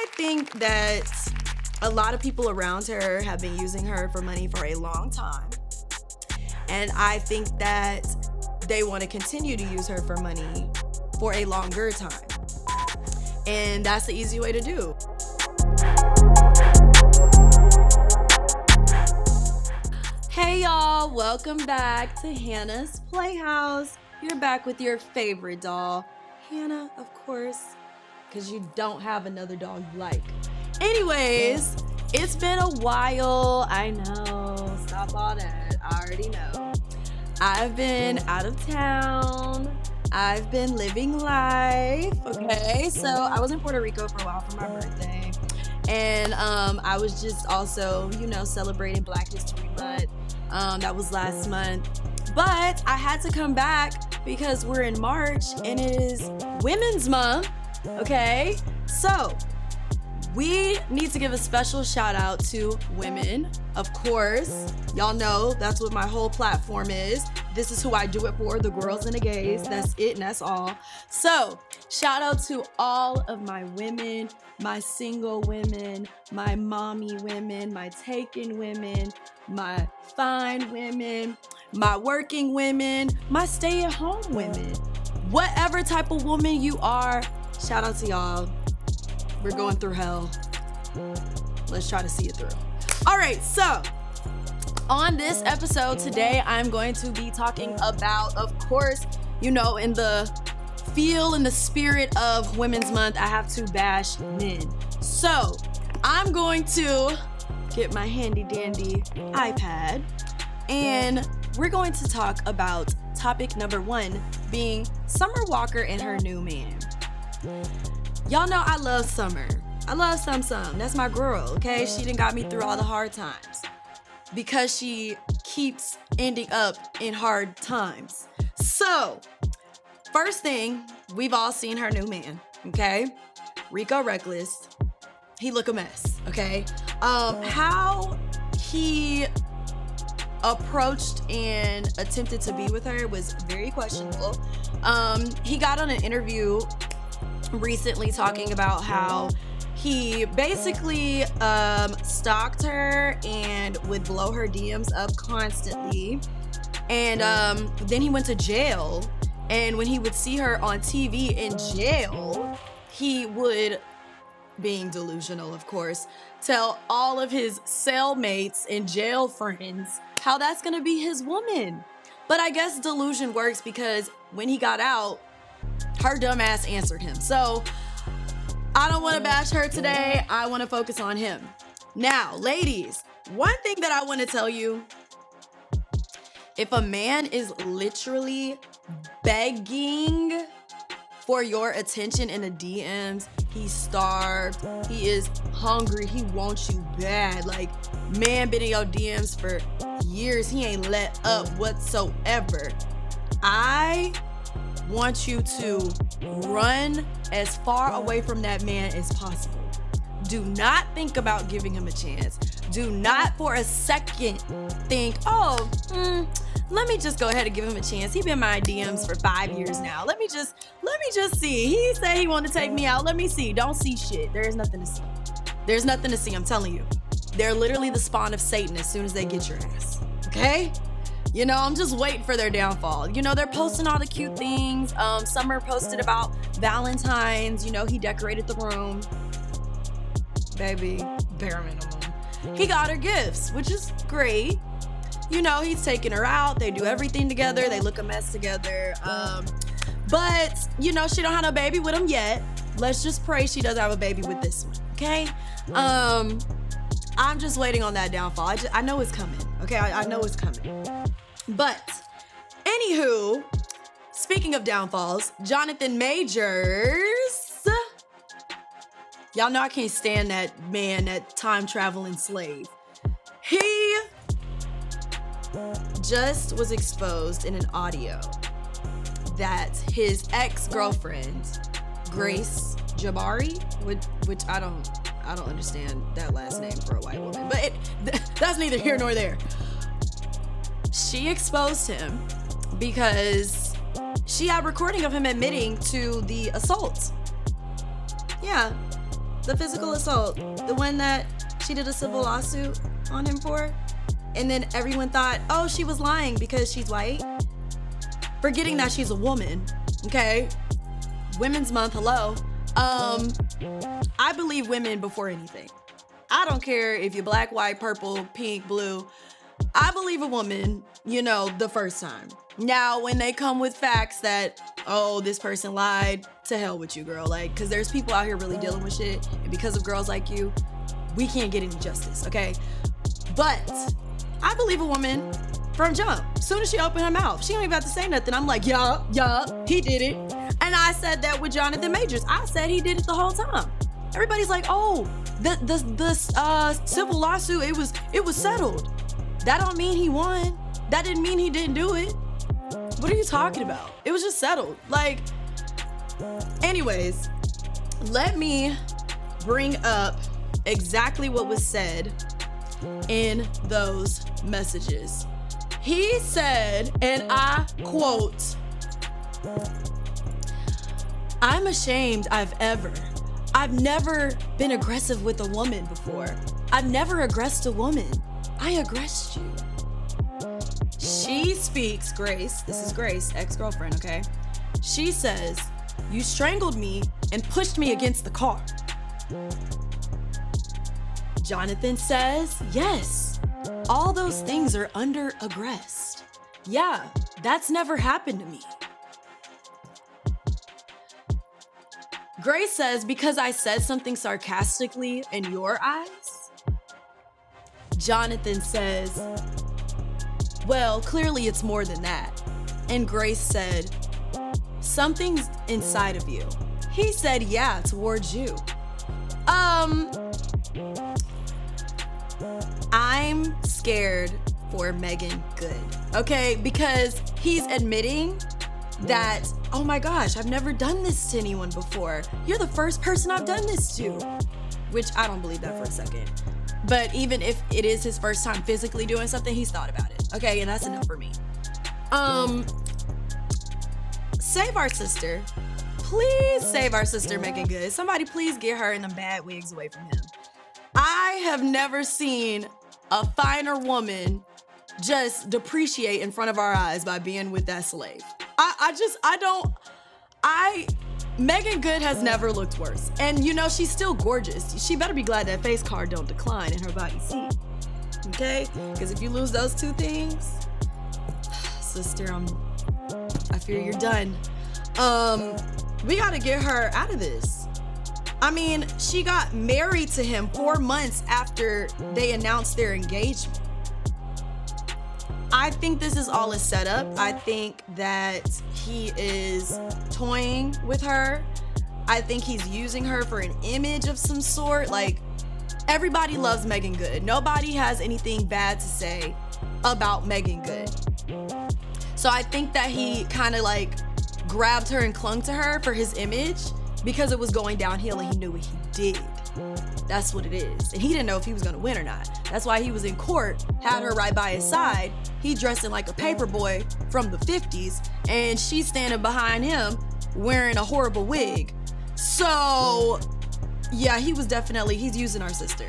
I think that a lot of people around her have been using her for money for a long time. And I think that they want to continue to use her for money for a longer time. And that's the easy way to do. Hey y'all, welcome back to Hannah's Playhouse. You're back with your favorite doll, Hannah, of course, because you don't have another doll you like. Anyways, it's been a while. I know, stop all that. I already know. I've been out of town. I've been living life, okay? So I was in Puerto Rico for a while for my birthday. And I was just also, celebrating Black History Month. That was last month. But I had to come back because we're in March and it is Women's Month, okay? So we need to give a special shout out to women, of course. Y'all know that's what my whole platform is. This is who I do it for, the girls and the gays. That's it and that's all. So shout out to all of my women, my single women, my mommy women, my taken women, my fine women, my working women, my stay-at-home women. Whatever type of woman you are, shout out to y'all. We're going through hell. Let's try to see it through. All right, so on this episode today, I'm going to be talking about, of course, in the feel and the spirit of Women's Month, I have to bash men. So I'm going to get my handy dandy iPad and we're going to talk about topic number 1 being Summer Walker and her new man. Y'all know I love Summer. I love Some. That's my girl, okay? She done got me through all the hard times because she keeps ending up in hard times. So, first thing, we've all seen her new man, okay? Rico Reckless. He look a mess, okay? How he approached and attempted to be with her was very questionable. He got on an interview recently talking about how he basically stalked her and would blow her DMs up constantly. And then he went to jail. And when he would see her on TV in jail, he would, being delusional, of course, tell all of his cellmates and jail friends how that's gonna be his woman. But I guess delusion works because when he got out, her dumb ass answered him. So I don't want to bash her today. I want to focus on him. Now, ladies, one thing that I want to tell you, if a man is literally begging for your attention in the DMs, he's starved, he is hungry, he wants you bad. Like, man been in your DMs for years, he ain't let up whatsoever. I want you to run as far away from that man as possible. Do not think about giving him a chance. Do not for a second think, let me just go ahead and give him a chance. He been in my DMs for 5 years now. Let me just see. He said he wanted to take me out. Let me see. Don't see shit. There is nothing to see. There's nothing to see, I'm telling you. They're literally the spawn of Satan as soon as they get your ass. Okay? I'm just waiting for their downfall. They're posting all the cute things. Summer posted about Valentine's. He decorated the room. Baby, bare minimum. He got her gifts, which is great. He's taking her out. They do everything together. They look a mess together. But, she don't have no baby with him yet. Let's just pray she does have a baby with this one, okay? I'm just waiting on that downfall. I know it's coming, okay? I know it's coming. But, anywho, speaking of downfalls, Jonathan Majors. Y'all know I can't stand that man, that time-traveling slave. He just was exposed in an audio that his ex-girlfriend, Grace Jabari, which I don't understand that last name for a white woman, but that's neither here nor there. She exposed him because she had recording of him admitting to the assault. Yeah, the physical assault, the one that she did a civil lawsuit on him for. And then everyone thought, oh, she was lying because she's white. Forgetting that she's a woman, okay? Women's Month, hello. I believe women before anything. I don't care if you're black, white, purple, pink, blue. I believe a woman, the first time. Now, when they come with facts that, oh, this person lied, to hell with you, girl. Like, because there's people out here really dealing with shit. And because of girls like you, we can't get any justice, okay? But I believe a woman from jump. As soon as she opened her mouth, she ain't even about to say nothing. I'm like, yeah, he did it. And I said that with Jonathan Majors. I said he did it the whole time. Everybody's like, oh, the civil lawsuit, it was settled. That don't mean he won. That didn't mean he didn't do it. What are you talking about? It was just settled. Like, anyways, let me bring up exactly what was said in those messages. He said, and I quote, "I'm ashamed I've never been aggressive with a woman before. I've never aggressed a woman. I aggressed you." She speaks, Grace. This is Grace, ex-girlfriend, okay? She says, "You strangled me and pushed me against the car." Jonathan says, "Yes, all those things are under aggressed. Yeah, that's never happened to me." Grace says, "Because I said something sarcastically in your eyes?" Jonathan says, "Well, clearly it's more than that." And Grace said, "Something's inside of you." He said, "Yeah, towards you." I'm scared for Megan Good, okay? Because he's admitting that, oh my gosh, I've never done this to anyone before. You're the first person I've done this to. Which I don't believe that for a second. But even if it is his first time physically doing something, he's thought about it. Okay, and that's enough for me. Save our sister. Please save our sister Megan Good. Somebody please get her and the bad wigs away from him. I have never seen a finer woman just depreciate in front of our eyes by being with that slave. Megan Good has never looked worse. And she's still gorgeous. She better be glad that face card don't decline in her body seat. Okay? Because if you lose those two things, sister, I fear you're done. We gotta get her out of this. I mean, she got married to him 4 months after they announced their engagement. I think this is all a setup. I think that he is toying with her. I think he's using her for an image of some sort. Like, everybody loves Megan Good. Nobody has anything bad to say about Megan Good. So I think that he kind of like grabbed her and clung to her for his image because it was going downhill and he knew what he did. That's what it is. And he didn't know if he was gonna win or not. That's why he was in court, had her right by his side. He dressed in like a paper boy from the 50s, and she's standing behind him wearing a horrible wig. So, yeah, he's using our sister.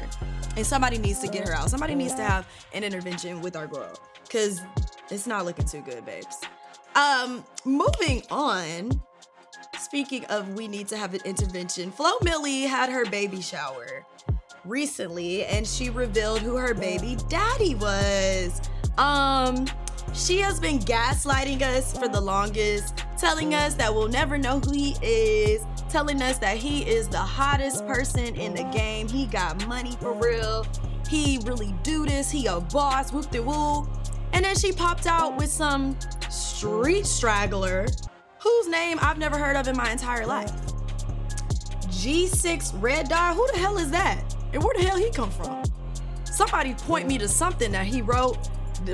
And somebody needs to get her out. Somebody needs to have an intervention with our girl, because it's not looking too good, babes. Moving on. Speaking of we need to have an intervention, Flo Milli had her baby shower recently and she revealed who her baby daddy was. She has been gaslighting us for the longest, telling us that we'll never know who he is, telling us that he is the hottest person in the game. He got money for real. He really do this. He a boss, whoop-de-woo. And then she popped out with some street straggler whose name I've never heard of in my entire life. G6 Red Dot, who the hell is that? And where the hell he come from? Somebody point me to something that he wrote,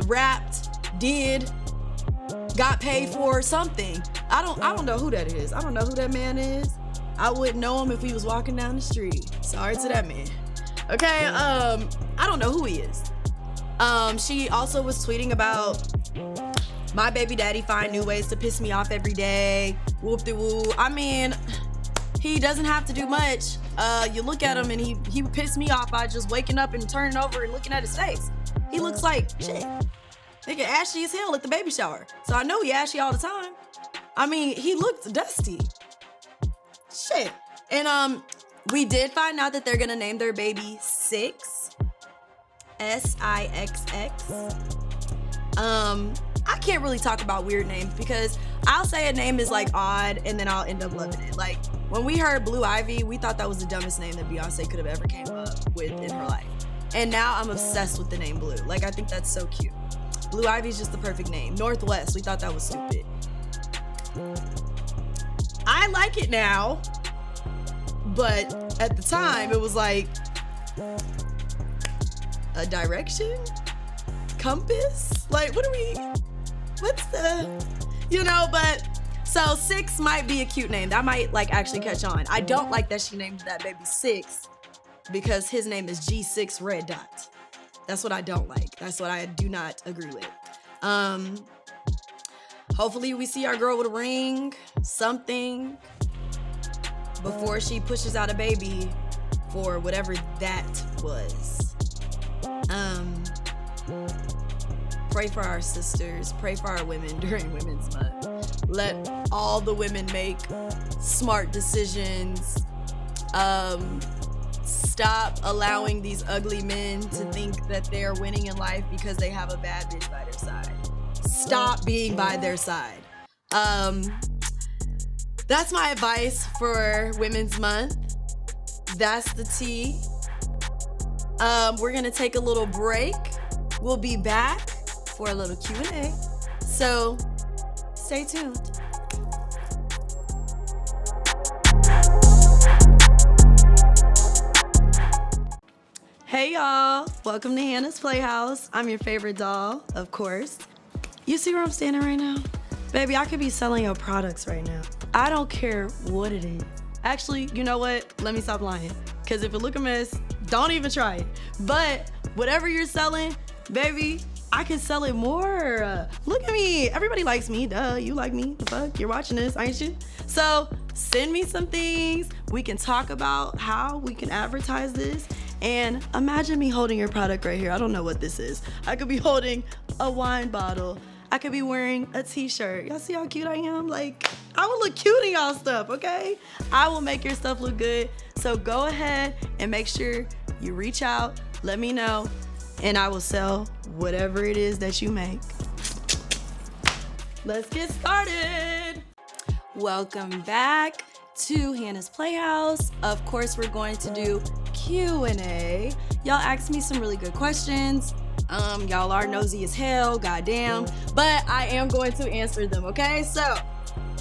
rapped, did, got paid for, something. I don't know who that is. I don't know who that man is. I wouldn't know him if he was walking down the street. Sorry to that man. Okay, I don't know who he is. She also was tweeting about my baby daddy find new ways to piss me off every day. Whoop-de-woo. I mean, he doesn't have to do much. You look at him and he pissed me off by just waking up and turning over and looking at his face. He looks like shit. Nigga ashy as hell at the baby shower. So I know he ashy all the time. I mean, he looked dusty. Shit. And we did find out that they're gonna name their baby Six. S-I-X-X. I can't really talk about weird names because I'll say a name is like odd and then I'll end up loving it. Like when we heard Blue Ivy, we thought that was the dumbest name that Beyonce could have ever came up with in her life. And now I'm obsessed with the name Blue. Like I think that's so cute. Blue Ivy's just the perfect name. Northwest, we thought that was stupid. I like it now, but at the time it was like a direction? Compass? Like what's the, but so Six might be a cute name. That might like actually catch on. I don't like that she named that baby Six because his name is G6 Red Dot. That's what I don't like. That's what I do not agree with. Hopefully we see our girl with a ring, something, before she pushes out a baby for whatever that was. Pray for our sisters. Pray for our women during Women's Month. Let all the women make smart decisions. Stop allowing these ugly men to think that they're winning in life because they have a bad bitch by their side. Stop being by their side. That's my advice for Women's Month. That's the tea. We're gonna take a little break. We'll be back for a little Q&A. So stay tuned. Hey y'all, welcome to Hannah's Playhouse. I'm your favorite doll, of course. You see where I'm standing right now? Baby, I could be selling your products right now. I don't care what it is. Actually, you know what? Let me stop lying. Because if it look a mess, don't even try it. But whatever you're selling, baby, I can sell it more. Look at me. Everybody likes me. Duh, you like me. The fuck? You're watching this, ain't you? So send me some things. We can talk about how we can advertise this. And imagine me holding your product right here. I don't know what this is. I could be holding a wine bottle. I could be wearing a t-shirt. Y'all see how cute I am? Like, I will look cute in y'all stuff, okay? I will make your stuff look good. So go ahead and make sure you reach out, let me know, and I will sell whatever it is that you make. Let's get started. Welcome back to Hannah's Playhouse. Of course, we're going to do Q&A. Y'all asked me some really good questions. Y'all are nosy as hell, goddamn. But I am going to answer them, okay? So,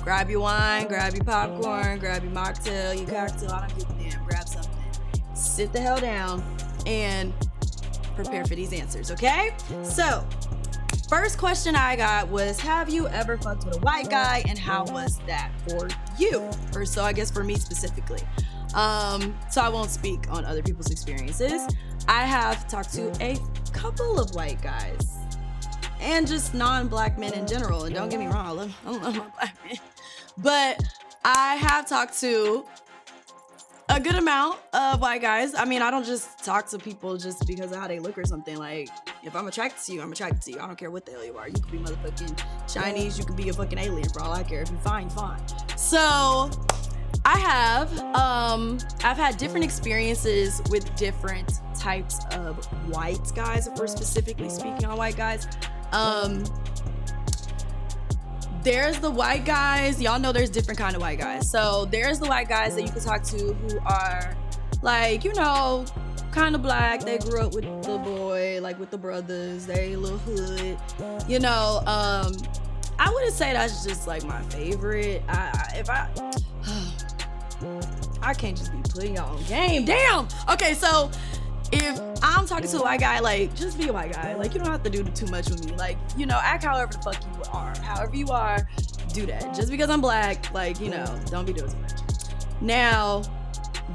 grab your wine, grab your popcorn, grab your mocktail, your cocktail, I don't give a damn, grab something. Sit the hell down and prepare for these answers, okay? So, first question I got was, have you ever fucked with a white guy and how was that for you? Or so I guess for me specifically. So I won't speak on other people's experiences. I have talked to a couple of white guys and just non-black men in general. And don't get me wrong, I love my black men. But I have talked to a good amount of white guys. I mean, I don't just talk to people just because of how they look or something. Like, if I'm attracted to you, I'm attracted to you. I don't care what the hell you are. You could be motherfucking Chinese. You could be a fucking alien for all I care. If you're fine, you're fine. So I have, I've had different experiences with different types of white guys, if we're specifically speaking on white guys. There's the white guys, y'all know there's different kind of white guys. So there's the white guys that you can talk to who are like, you know, kind of black. They grew up with the boy, like with the brothers, they a little hood, you know. I wouldn't say that's just like my favorite. I can't just be putting y'all on game. Damn. Okay, so if I'm talking to a white guy, like, just be a white guy. Like, you don't have to do too much with me. Like, you know, act however the fuck you are. However you are, do that. Just because I'm black, like, you know, don't be doing too much. Now,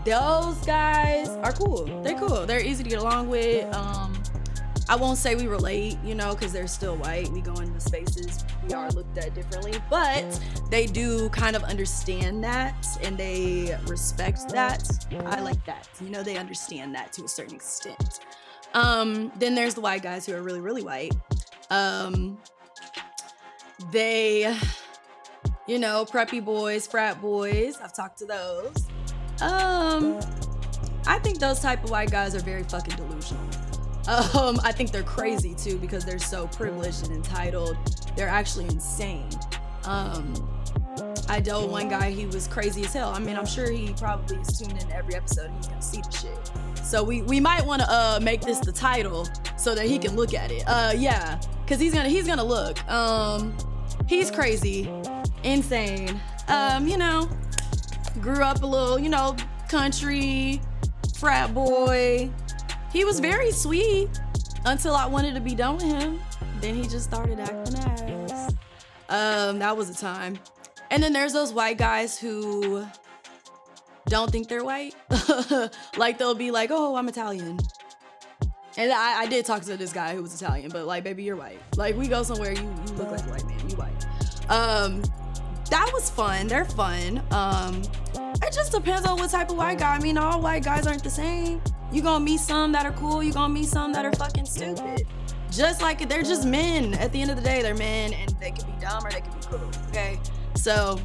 those guys are cool. They're cool. They're easy to get along with. I won't say we relate, you know, because they're still white. We go into spaces, we are looked at differently, but they do kind of understand that and they respect that. I like that. You know, they understand that to a certain extent. Then there's the white guys who are really, really white. They, you know, preppy boys, frat boys. I've talked to those. I think those type of white guys are very fucking delusional. I think they're crazy too because they're so privileged and entitled. They're actually insane. I know one guy, he was crazy as hell. I mean, I'm sure he probably is tuned in every episode and he's gonna see the shit. So we might want to make this the title so that he can look at it. Yeah, because he's gonna look. He's crazy, insane. You know, grew up a little, you know, country, frat boy. He was very sweet until I wanted to be done with him. Then he just started acting ass. That was a time. And then there's those white guys who don't think they're white. Like they'll be like, oh, I'm Italian. And I did talk to this guy who was Italian, but like, baby, you're white. Like we go somewhere, you look like a white man, you white. That was fun, they're fun. It just depends on what type of white guy. I mean, all white guys aren't the same. You gonna meet some that are cool, you gonna meet some that are fucking stupid. Just like they're just men. At the end of the day, they're men and they can be dumb or they can be cool, okay? So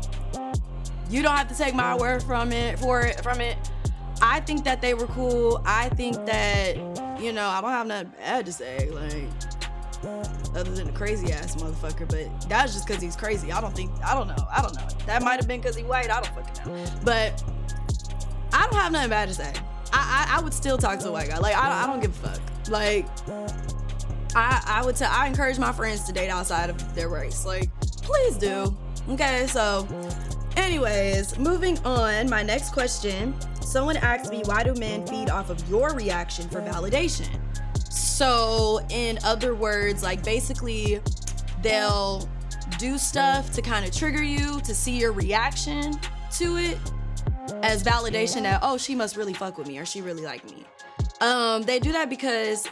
you don't have to take my word from it. I think that they were cool. I think that, you know, I don't have nothing bad to say, like, other than a crazy ass motherfucker, but that's just because he's crazy. I don't know. That might have been because he's white, I don't fucking know. But I don't have nothing bad to say. I would still talk to a white guy. Like, I don't give a fuck. Like, I encourage my friends to date outside of their race. Like, please do. Okay, so anyways, moving on. My next question. Someone asked me, why do men feed off of your reaction for validation? So in other words, like basically they'll do stuff to kind of trigger you, to see your reaction to it as validation that, oh, she must really fuck with me or she really like me. They do that because,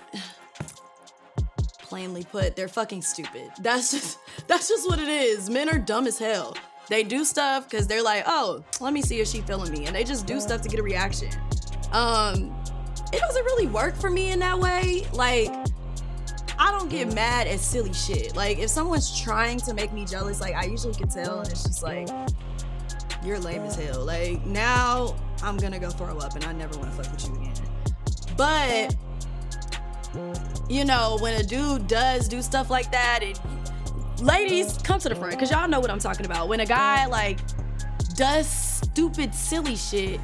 plainly put, they're fucking stupid. That's just what it is. Men are dumb as hell. They do stuff because they're like, oh, let me see if she feeling me. And they just do stuff to get a reaction. It doesn't really work for me in that way. Like, I don't get mad at silly shit. Like, if someone's trying to make me jealous, like, I usually can tell, and it's just like, you're lame as hell. Like, now I'm gonna go throw up, and I never want to fuck with you again. But, you know, when a dude does do stuff like that, and ladies, come to the front, because y'all know what I'm talking about. When a guy, like, does stupid, silly shit,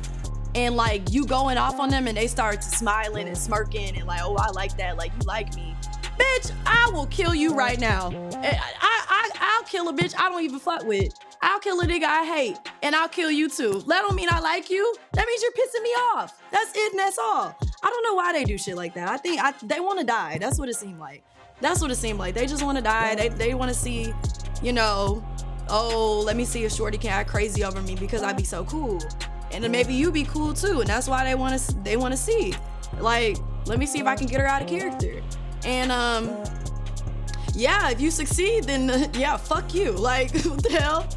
and, like, you going off on them, and they start smiling and smirking, and like, oh, I like that, like, you like me. Bitch, I will kill you right now. I'll kill a bitch I don't even fuck with. I'll kill a nigga I hate, and I'll kill you too. That don't mean I like you. That means you're pissing me off. That's it, and that's all. I don't know why they do shit like that. I think they want to die. That's what it seemed like. They just want to die. They want to see, you know, oh, let me see if shorty can act crazy over me because I be so cool. And then maybe you be cool too. And that's why they want to see. Like, let me see if I can get her out of character. And, yeah, if you succeed, then, yeah, fuck you. Like, what the hell?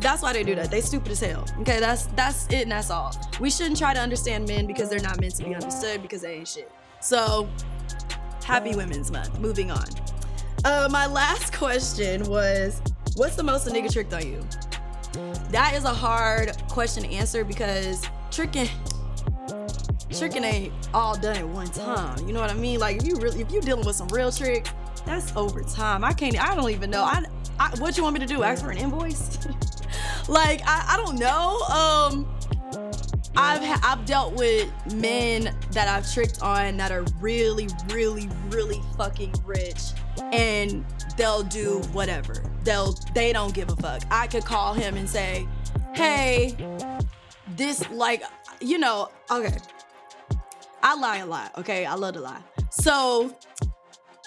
That's why they do that. They stupid as hell. Okay, that's it and that's all. We shouldn't try to understand men because they're not meant to be understood because they ain't shit. So, happy Women's Month. Moving on. My last question was, what's the most a nigga tricked on you? That is a hard question to answer because tricking ain't all done at one time. You know what I mean? Like, if you dealing with some real tricks, that's over time. I don't even know. What you want me to do? Ask for an invoice? Like, I don't know. I've dealt with men that I've tricked on that are really, really, really fucking rich, and they'll do whatever. They don't give a fuck. I could call him and say, hey, this, like, you know, okay. I lie a lot, okay? I love to lie. So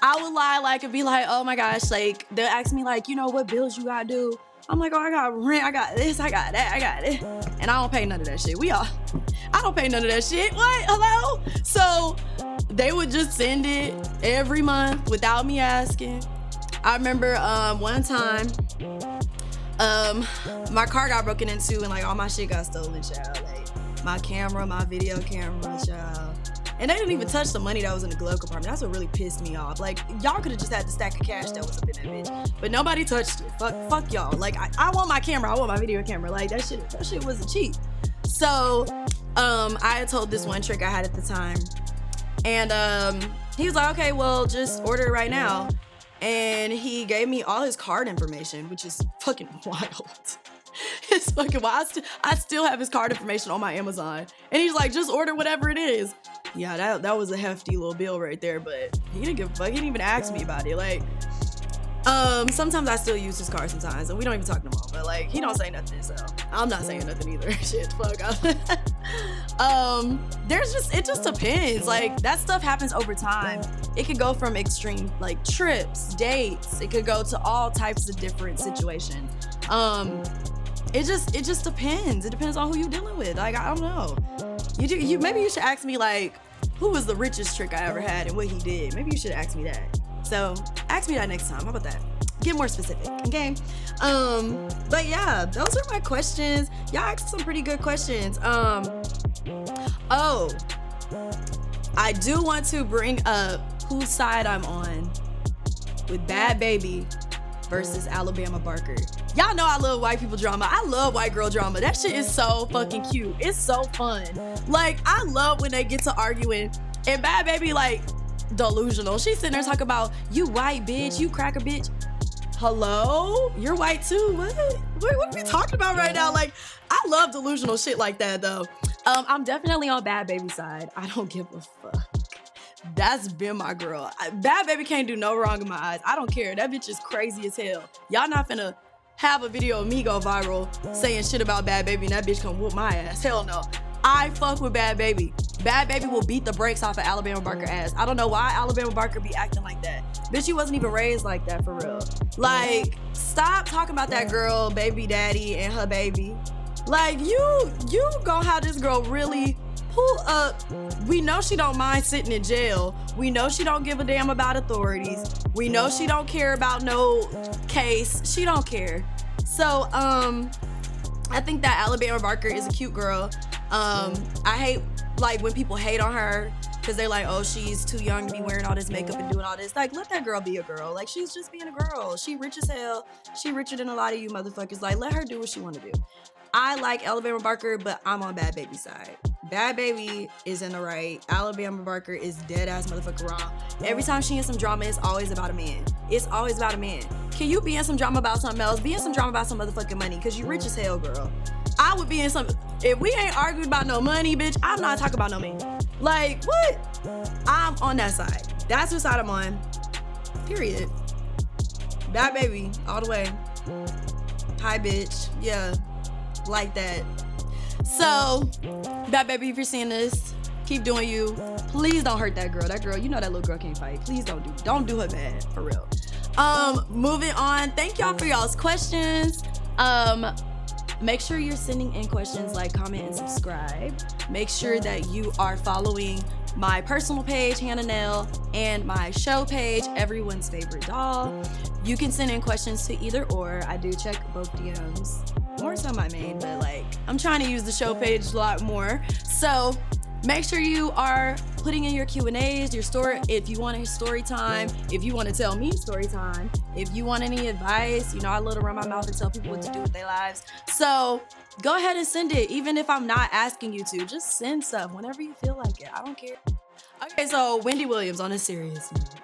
I would lie, like, and be like, oh my gosh, like, they'll ask me, like, you know, what bills you gotta do? I'm like, oh, I got rent, I got this, I got that, I got it. And I don't pay none of that shit. I don't pay none of that shit. What? Hello? So they would just send it every month without me asking. I remember one time, my car got broken into and like all my shit got stolen, child. Like my camera, my video camera, child. And they didn't even touch the money that was in the glove compartment. That's what really pissed me off. Like, y'all could have just had the stack of cash that was up in that bitch. But nobody touched it. Fuck y'all. Like, I want my camera. I want my video camera. Like, that shit wasn't cheap. So, I had told this one trick I had at the time. And he was like, okay, well, just order it right now. And he gave me all his card information, which is fucking wild. It's fucking wild. I still have his card information on my Amazon. And he's like, just order whatever it is. Yeah, that was a hefty little bill right there, but he didn't give a fuck. He didn't even ask me about it. Like, sometimes I still use his card sometimes, and we don't even talk no more. But like, he don't say nothing, so I'm not saying nothing either. Shit, fuck. It just depends. Like, that stuff happens over time. It could go from extreme, like, trips, dates. It could go to all types of different situations. It just depends. It depends on who you're dealing with. Like, I don't know. Maybe you should ask me, like, who was the richest trick I ever had and what he did. Maybe you should ask me that. So ask me that next time. How about that? Get more specific, okay? But yeah, those are my questions. Y'all asked some pretty good questions. Oh, I do want to bring up whose side I'm on with Bad Baby versus Alabama Barker. Y'all know I love white people drama. I love white girl drama. That shit is so fucking cute. It's so fun. Like, I love when they get to arguing. And Bad Baby, like, delusional. She's sitting there talking about, you white bitch, you cracker bitch. Hello? You're white too? What are we talking about right now? Like, I love delusional shit like that, though. I'm definitely on Bad Baby's side. I don't give a fuck. That's been my girl. Bad Baby can't do no wrong in my eyes. I don't care. That bitch is crazy as hell. Y'all not finna have a video of me go viral saying shit about Bad Baby and that bitch come whoop my ass. Hell no. I fuck with Bad Baby. Bad Baby will beat the brakes off of Alabama Barker ass. I don't know why Alabama Barker be acting like that. Bitch, you wasn't even raised like that for real. Like, stop talking about that girl, baby daddy, and her baby. Like, you gonna have this girl really pull up. We know she don't mind sitting in jail. We know she don't give a damn about authorities. We know she don't care about no case. She don't care. So, I think that Alabama Barker is a cute girl. I hate, like, when people hate on her because they're like, oh, she's too young to be wearing all this makeup and doing all this. Like, let that girl be a girl. Like, she's just being a girl. She rich as hell. She richer than a lot of you motherfuckers. Like, let her do what she want to do. I like Alabama Barker, but I'm on Bad Baby's side. Bad Baby is in the right. Alabama Barker is dead ass motherfucker wrong. Every time she in some drama, it's always about a man. It's always about a man. Can you be in some drama about something else? Be in some drama about some motherfucking money, because you rich as hell, girl. I would be in some, if we ain't arguing about no money, bitch, I'm not talking about no man. Like, what? I'm on that side. That's what side I'm on. Period. Bad Baby, all the way. Hi, bitch. Yeah. Like that. So, Bad Baby, if you're seeing this, keep doing you. Please don't hurt that girl. That girl, you know that little girl can't fight. Please don't do her bad, for real. Moving on. Thank y'all for y'all's questions. Make sure you're sending in questions, like, comment, and subscribe. Make sure that you are following my personal page, Hannah Nell, and my show page, Everyone's Favorite Doll. You can send in questions to either or. I do check both DMs. More so my main, but like, I'm trying to use the show page a lot more. So make sure you are putting in your Q&As, your story, if you want a story time, if you want to tell me story time, if you want any advice. You know, I love to run my mouth and tell people what to do with their lives. So go ahead and send it, even if I'm not asking you to. Just send stuff whenever you feel like it. I don't care. Okay, so Wendy Williams, on a serious note.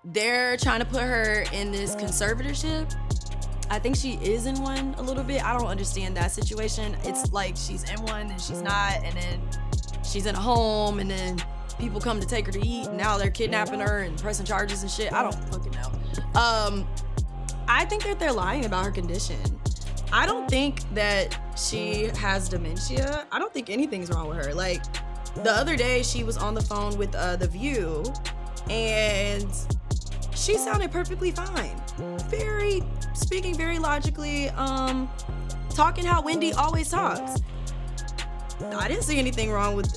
They're trying to put her in this conservatorship. I think she is in one a little bit. I don't understand that situation. It's like she's in one and she's not, and then she's in a home, and then people come to take her to eat, and now they're kidnapping her and pressing charges and shit. I don't fucking know. I think that they're lying about her condition. I don't think that she has dementia. I don't think anything's wrong with her. Like, the other day she was on the phone with The View, and she sounded perfectly fine. Speaking very logically, talking how Wendy always talks. I didn't see anything wrong with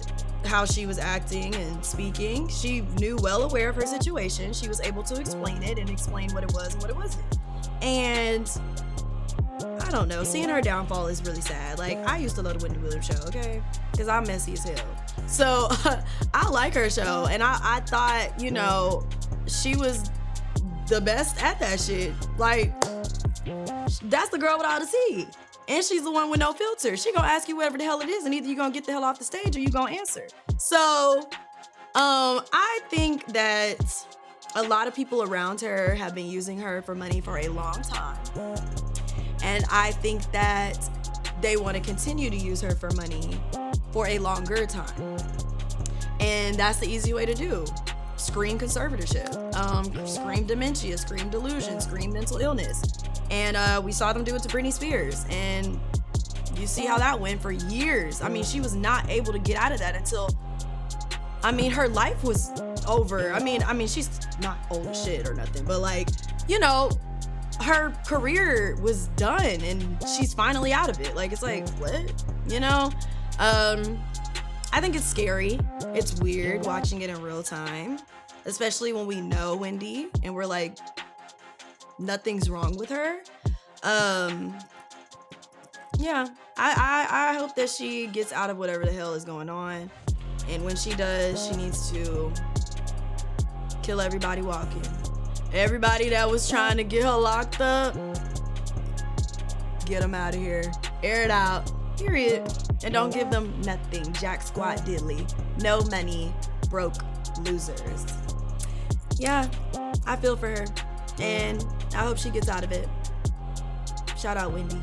how she was acting and speaking. She knew well aware of her situation. She was able to explain it and explain what it was and what it wasn't. And I don't know, seeing her downfall is really sad. Like, I used to love the Wendy Williams show, okay? Because I'm messy as hell. So I like her show, and I thought, you know, she was the best at that shit. Like, that's the girl with all the tea. And she's the one with no filter. She gonna ask you whatever the hell it is, and either you gonna get the hell off the stage or you gonna answer. So I think that a lot of people around her have been using her for money for a long time. And I think that they want to continue to use her for money for a longer time. And that's the easy way to do. Scream conservatorship, scream dementia, scream delusion, scream mental illness. And we saw them do it to Britney Spears. And you see how that went for years. I mean, she was not able to get out of that until, I mean, her life was over. I mean, she's not old as shit or nothing, but like, you know, her career was done and she's finally out of it. Like, it's like, what? You know? I think it's scary. It's weird watching it in real time, especially when we know Wendy and we're like, nothing's wrong with her. Yeah, I hope that she gets out of whatever the hell is going on. And when she does, she needs to kill everybody walking. Everybody that was trying to get her locked up, get them out of here. Air it out. Period. And don't give them nothing. Jack squat diddly. No money. Broke losers. Yeah, I feel for her. And I hope she gets out of it. Shout out Wendy.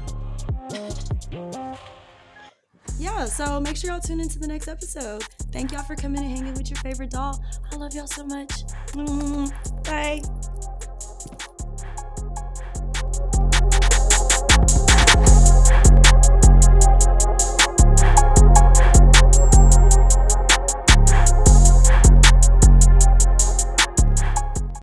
Yeah, so make sure y'all tune into the next episode. Thank y'all for coming and hanging with your favorite doll. I love y'all so much. Bye.